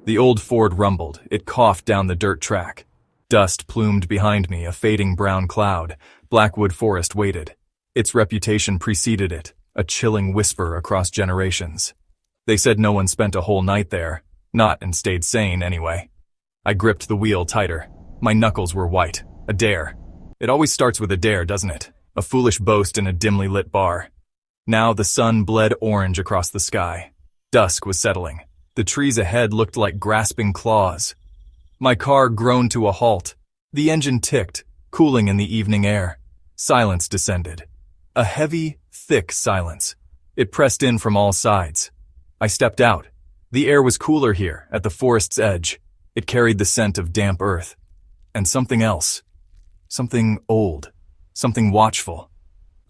The old Ford rumbled. It coughed down the dirt track. Dust plumed behind me, a fading brown cloud. Blackwood Forest waited. Its reputation preceded it, a chilling whisper across generations. They said no one spent a whole night there. Not and stayed sane, anyway. I gripped the wheel tighter. My knuckles were white. A dare. It always starts with a dare, doesn't it? A foolish boast in a dimly lit bar. Now the sun bled orange across the sky. Dusk was settling. The trees ahead looked like grasping claws. My car groaned to a halt. The engine ticked, cooling in the evening air. Silence descended. A heavy, thick silence. It pressed in from all sides. I stepped out. The air was cooler here, at the forest's edge. It carried the scent of damp earth. And something else. Something old. Something watchful.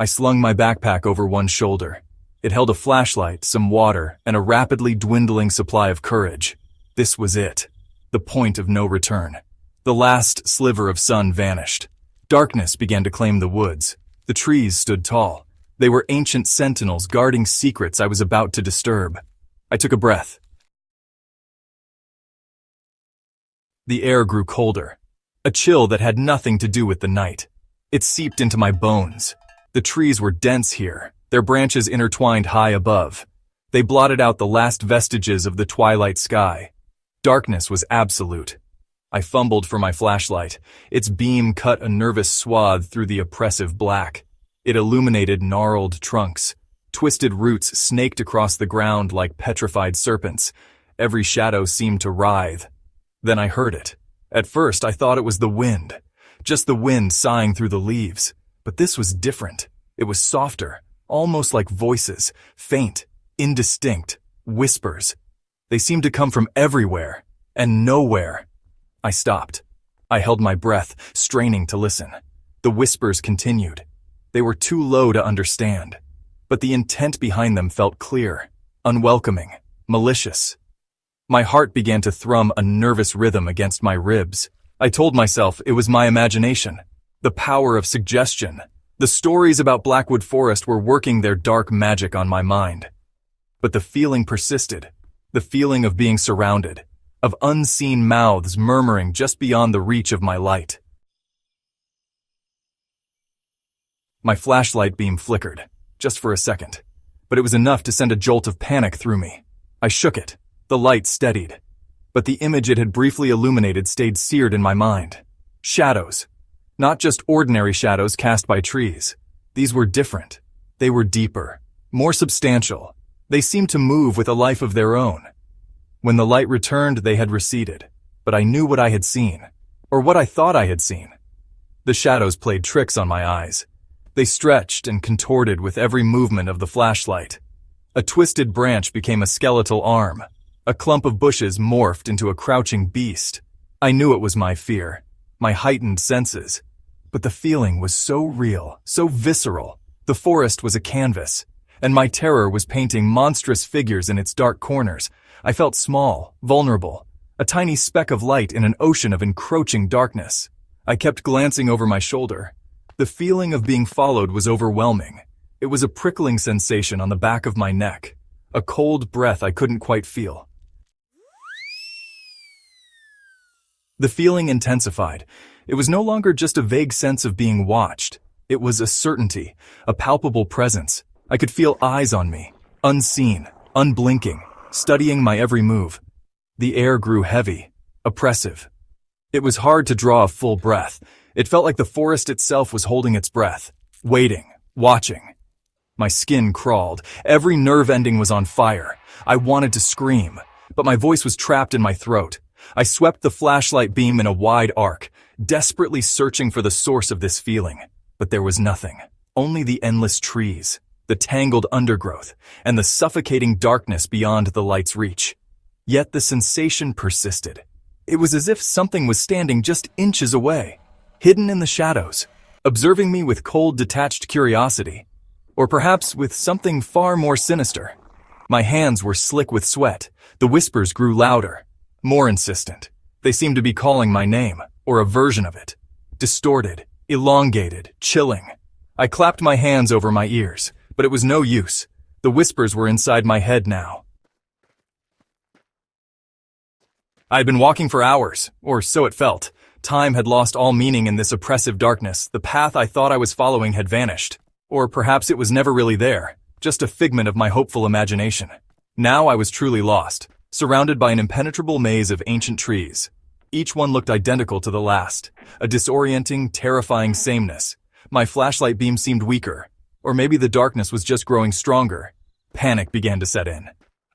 I slung my backpack over one shoulder. It held a flashlight, some water, and a rapidly dwindling supply of courage. This was it. The point of no return. The last sliver of sun vanished. Darkness began to claim the woods. The trees stood tall. They were ancient sentinels guarding secrets I was about to disturb. I took a breath. The air grew colder. A chill that had nothing to do with the night. It seeped into my bones. The trees were dense here, their branches intertwined high above. They blotted out the last vestiges of the twilight sky. Darkness was absolute. I fumbled for my flashlight. Its beam cut a nervous swath through the oppressive black. It illuminated gnarled trunks. Twisted roots snaked across the ground like petrified serpents. Every shadow seemed to writhe. Then I heard it. At first I thought it was the wind. Just the wind sighing through the leaves. But this was different. It was softer, almost like voices, faint, indistinct, whispers. They seemed to come from everywhere, and nowhere. I stopped. I held my breath, straining to listen. The whispers continued. They were too low to understand, but the intent behind them felt clear, unwelcoming, malicious. My heart began to thrum a nervous rhythm against my ribs. I told myself it was my imagination, the power of suggestion. The stories about Blackwood Forest were working their dark magic on my mind. But the feeling persisted, the feeling of being surrounded, of unseen mouths murmuring just beyond the reach of my light. My flashlight beam flickered, just for a second, but it was enough to send a jolt of panic through me. I shook it. The light steadied, but the image it had briefly illuminated stayed seared in my mind. Shadows. Not just ordinary shadows cast by trees. These were different. They were deeper, more substantial. They seemed to move with a life of their own. When the light returned, they had receded, but I knew what I had seen, or what I thought I had seen. The shadows played tricks on my eyes. They stretched and contorted with every movement of the flashlight. A twisted branch became a skeletal arm. A clump of bushes morphed into a crouching beast. I knew it was my fear, my heightened senses. But the feeling was so real, so visceral. The forest was a canvas, and my terror was painting monstrous figures in its dark corners. I felt small, vulnerable, a tiny speck of light in an ocean of encroaching darkness. I kept glancing over my shoulder. The feeling of being followed was overwhelming. It was a prickling sensation on the back of my neck, a cold breath I couldn't quite feel. The feeling intensified. It was no longer just a vague sense of being watched. It was a certainty, a palpable presence. I could feel eyes on me, unseen, unblinking, studying my every move. The air grew heavy, oppressive. It was hard to draw a full breath. It felt like the forest itself was holding its breath, waiting, watching. My skin crawled. Every nerve ending was on fire. I wanted to scream, but my voice was trapped in my throat. I swept the flashlight beam in a wide arc, desperately searching for the source of this feeling. But there was nothing. Only the endless trees, the tangled undergrowth, and the suffocating darkness beyond the light's reach. Yet the sensation persisted. It was as if something was standing just inches away, hidden in the shadows, observing me with cold, detached curiosity. Or perhaps with something far more sinister. My hands were slick with sweat. The whispers grew louder, more insistent. They seemed to be calling my name, or a version of it. Distorted, elongated, chilling. I clapped my hands over my ears, but it was no use. The whispers were inside my head now. I had been walking for hours, or so it felt. Time had lost all meaning in this oppressive darkness. The path I thought I was following had vanished. Or perhaps it was never really there, just a figment of my hopeful imagination. Now I was truly lost, surrounded by an impenetrable maze of ancient trees. Each one looked identical to the last, a disorienting, terrifying sameness. My flashlight beam seemed weaker, or maybe the darkness was just growing stronger. Panic began to set in.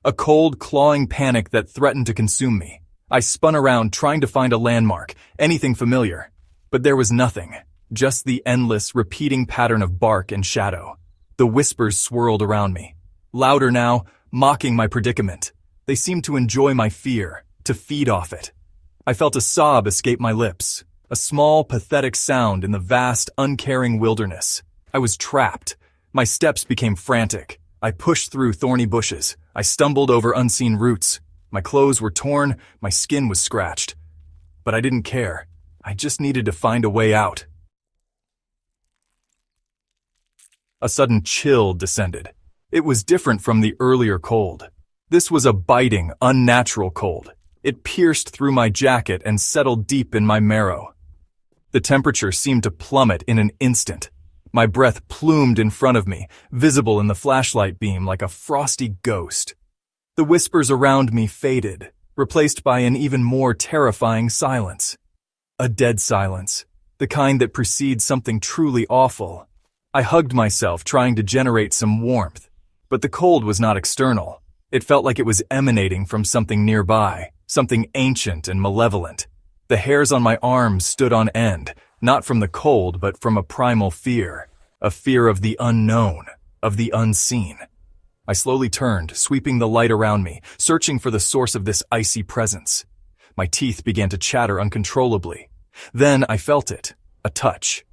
A cold, clawing panic that threatened to consume me. I spun around trying to find a landmark, anything familiar. But there was nothing, just the endless, repeating pattern of bark and shadow. The whispers swirled around me, louder now, mocking my predicament. They seemed to enjoy my fear, to feed off it. I felt a sob escape my lips, a small, pathetic sound in the vast, uncaring wilderness. I was trapped. My steps became frantic. I pushed through thorny bushes. I stumbled over unseen roots. My clothes were torn, my skin was scratched. But I didn't care. I just needed to find a way out. A sudden chill descended. It was different from the earlier cold. This was a biting, unnatural cold. It pierced through my jacket and settled deep in my marrow. The temperature seemed to plummet in an instant. My breath plumed in front of me, visible in the flashlight beam like a frosty ghost. The whispers around me faded, replaced by an even more terrifying silence. A dead silence, the kind that precedes something truly awful. I hugged myself, trying to generate some warmth. But the cold was not external. It felt like it was emanating from something nearby, something ancient and malevolent. The hairs on my arms stood on end, not from the cold, but from a primal fear. A fear of the unknown, of the unseen. I slowly turned, sweeping the light around me, searching for the source of this icy presence. My teeth began to chatter uncontrollably. Then I felt it, a touch.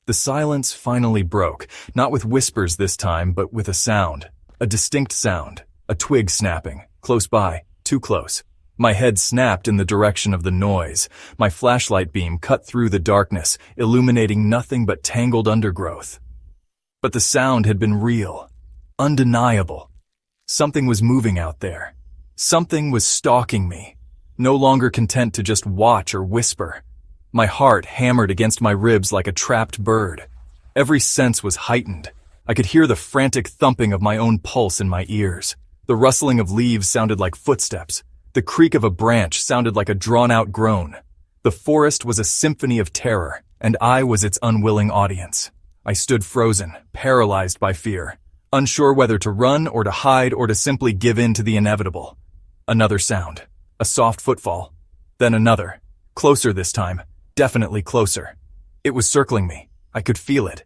The silence finally broke, not with whispers this time, but with a sound. A distinct sound, a twig snapping, close by, too close. My head snapped in the direction of the noise. My flashlight beam cut through the darkness, illuminating nothing but tangled undergrowth. But the sound had been real, undeniable. Something was moving out there. Something was stalking me, no longer content to just watch or whisper. My heart hammered against my ribs like a trapped bird. Every sense was heightened. I could hear the frantic thumping of my own pulse in my ears. The rustling of leaves sounded like footsteps. The creak of a branch sounded like a drawn-out groan. The forest was a symphony of terror, and I was its unwilling audience. I stood frozen, paralyzed by fear, unsure whether to run or to hide or to simply give in to the inevitable. Another sound, a soft footfall, then another, closer this time. Definitely closer. It was circling me. I could feel it.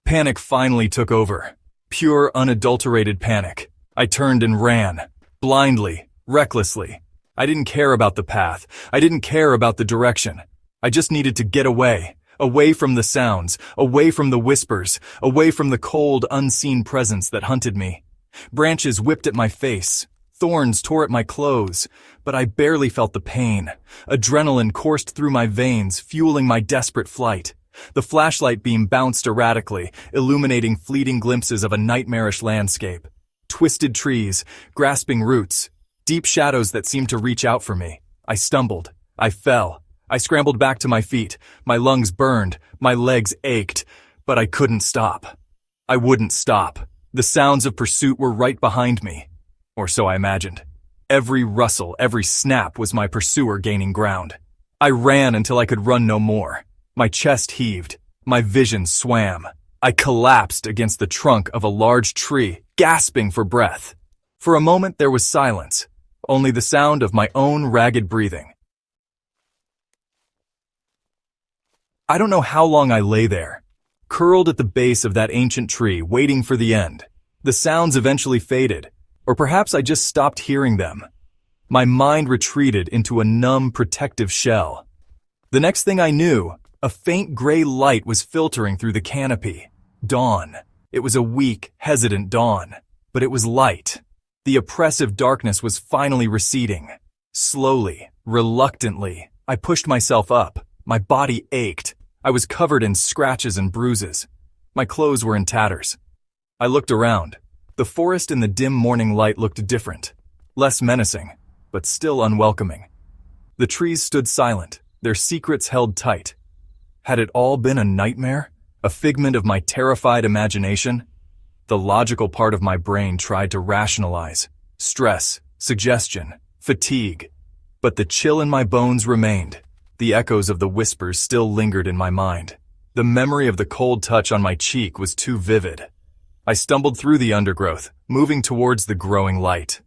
Panic finally took over. Pure, unadulterated panic. I turned and ran. Blindly, recklessly. I didn't care about the path. I didn't care about the direction. I just needed to get away. Away from the sounds. Away from the whispers. Away from the cold, unseen presence that hunted me. Branches whipped at my face. Thorns tore at my clothes, but I barely felt the pain. Adrenaline coursed through my veins, fueling my desperate flight. The flashlight beam bounced erratically, illuminating fleeting glimpses of a nightmarish landscape. Twisted trees, grasping roots, deep shadows that seemed to reach out for me. I stumbled. I fell. I scrambled back to my feet. My lungs burned. My legs ached. But I couldn't stop. I wouldn't stop. The sounds of pursuit were right behind me. Or so I imagined. Every rustle, every snap was my pursuer gaining ground. I ran until I could run no more. My chest heaved. My vision swam. I collapsed against the trunk of a large tree, gasping for breath. For a moment there was silence, only the sound of my own ragged breathing. I don't know how long I lay there, curled at the base of that ancient tree, waiting for the end. The sounds eventually faded. Or perhaps I just stopped hearing them. My mind retreated into a numb, protective shell. The next thing I knew, a faint gray light was filtering through the canopy. Dawn. It was a weak, hesitant dawn, but it was light. The oppressive darkness was finally receding. Slowly, reluctantly, I pushed myself up. My body ached. I was covered in scratches and bruises. My clothes were in tatters. I looked around. The forest in the dim morning light looked different, less menacing, but still unwelcoming. The trees stood silent, their secrets held tight. Had it all been a nightmare? A figment of my terrified imagination? The logical part of my brain tried to rationalize. Stress, suggestion, fatigue. But the chill in my bones remained. The echoes of the whispers still lingered in my mind. The memory of the cold touch on my cheek was too vivid. I stumbled through the undergrowth, moving towards the growing light.